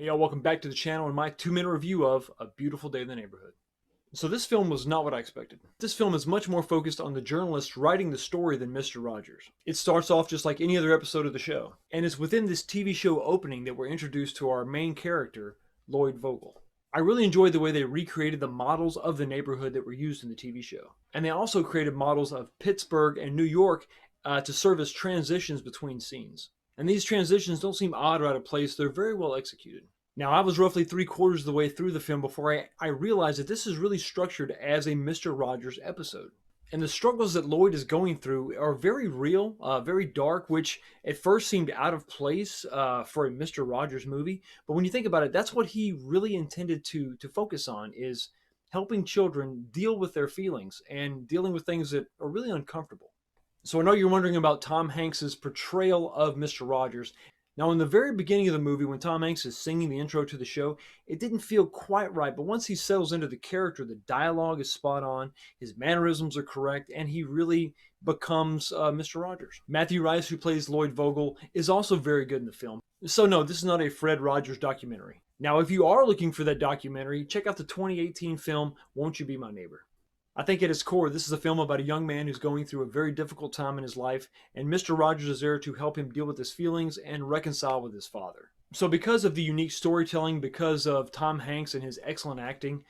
Hey y'all, welcome back to the channel and my 2-minute review of A Beautiful Day in the Neighborhood. So this film was not what I expected. This film is much more focused on the journalist writing the story than Mr. Rogers. It starts off just like any other episode of the show, and it's within this TV show opening that we're introduced to our main character, Lloyd Vogel. I really enjoyed the way they recreated the models of the neighborhood that were used in the TV show. And they also created models of Pittsburgh and New York to serve as transitions between scenes. And these transitions don't seem odd or out of place, they're very well executed. Now, I was roughly 3/4 of the way through the film before I realized that this is really structured as a Mr. Rogers episode. And the struggles that Lloyd is going through are very real, very dark, which at first seemed out of place for a Mr. Rogers movie. But when you think about it, that's what he really intended to focus on, is helping children deal with their feelings and dealing with things that are really uncomfortable. So I know you're wondering about Tom Hanks's portrayal of Mr. Rogers. Now, in the very beginning of the movie, when Tom Hanks is singing the intro to the show, it didn't feel quite right. But once he settles into the character, the dialogue is spot on, his mannerisms are correct, and he really becomes Mr. Rogers. Matthew Rice, who plays Lloyd Vogel, is also very good in the film. So no, this is not a Fred Rogers documentary. Now, if you are looking for that documentary, check out the 2018 film, Won't You Be My Neighbor? I think at its core, this is a film about a young man who's going through a very difficult time in his life, and Mr. Rogers is there to help him deal with his feelings and reconcile with his father. So because of the unique storytelling, because of Tom Hanks and his excellent acting,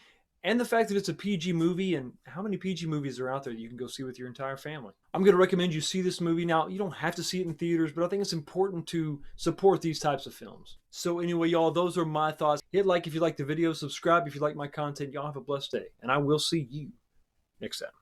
and the fact that it's a PG movie, and how many PG movies are out there that you can go see with your entire family? I'm going to recommend you see this movie. Now, you don't have to see it in theaters, but I think it's important to support these types of films. So anyway, y'all, those are my thoughts. Hit like if you like the video, subscribe if you like my content. Y'all have a blessed day, and I will see you next time.